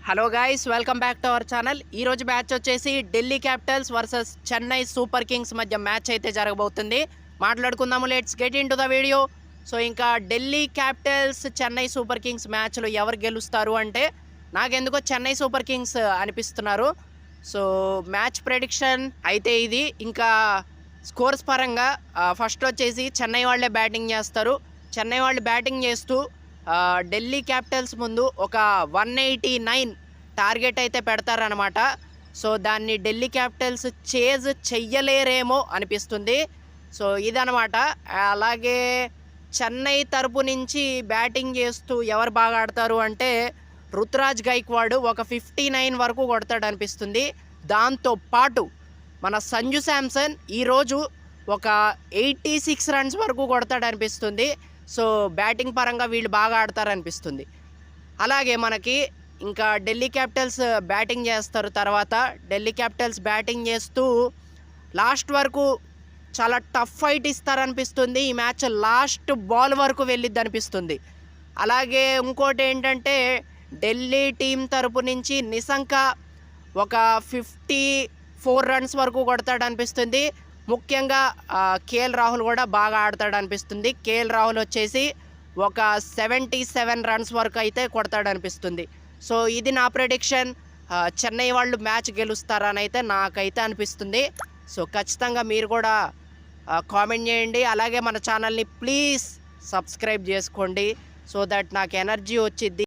Hello guys, welcome back to our channel. ఈ రోజు match వచ్చేసి Delhi Capitals versus Chennai Super Kings మధ్య మ్యాచ్ అయితే జరగబోతుంది. మాట్లాడుకుందాము, let's get into the video. So ఇంకా Delhi Capitals Chennai Super Kings మ్యాచ్లో ఎవరు గెలుస్తారు అంటే నాకెందుకో చెన్నై సూపర్ కింగ్స్ అనిపిస్తున్నారు. సో మ్యాచ్ ప్రెడిక్షన్ అయితే ఇది. ఇంకా స్కోర్స్ పరంగా ఫస్ట్ వచ్చేసి చెన్నై వాళ్ళే బ్యాటింగ్ చేస్తారు. చెన్నై వాళ్ళు బ్యాటింగ్ చేస్తూ ఢిల్లీ క్యాపిటల్స్ ముందు ఒక 189 టార్గెట్ అయితే పెడతారనమాట. సో దాన్ని ఢిల్లీ క్యాపిటల్స్ చేజ్ చెయ్యలేరేమో అనిపిస్తుంది. సో ఇదనమాట. అలాగే చెన్నై తరపు నుంచి బ్యాటింగ్ చేస్తూ ఎవరు బాగా ఆడతారు అంటే రుతురాజ్ గైక్వాడ్ ఒక 59 వరకు కొడతాడు అనిపిస్తుంది. దాంతోపాటు మన సంజు శాంసన్ ఈరోజు ఒక 86 రన్స్ వరకు కొడతాడు అనిపిస్తుంది. సో బ్యాటింగ్ పరంగా వీళ్ళు బాగా ఆడతారనిపిస్తుంది. అలాగే మనకి ఇంకా ఢిల్లీ క్యాపిటల్స్ బ్యాటింగ్ చేస్తారు. తర్వాత ఢిల్లీ క్యాపిటల్స్ బ్యాటింగ్ చేస్తూ లాస్ట్ వరకు చాలా టఫ్ ఫైట్ ఇస్తారనిపిస్తుంది. ఈ మ్యాచ్ లాస్ట్ బాల్ వరకు వెళ్ళిద్ది అనిపిస్తుంది. అలాగే ఇంకోటి ఏంటంటే ఢిల్లీ టీం తరపు నుంచి నిశంక ఒక 54 రన్స్ వరకు కొడతాడు అనిపిస్తుంది. ముఖ్యంగా కేఎల్ రాహుల్ కూడా బాగా ఆడతాడు అనిపిస్తుంది. కేఎల్ రాహుల్ వచ్చేసి ఒక 77 రన్స్ వరకు అయితే కొడతాడు అనిపిస్తుంది. సో ఇది నా ప్రెడిక్షన్. చెన్నై వాళ్ళు మ్యాచ్ గెలుస్తారని అయితే నాకైతే అనిపిస్తుంది. సో ఖచ్చితంగా మీరు కూడా కామెంట్ చేయండి. అలాగే మన ఛానల్ని ప్లీజ్ సబ్స్క్రైబ్ చేసుకోండి. సో దట్ నాకు ఎనర్జీ వచ్చిద్ది.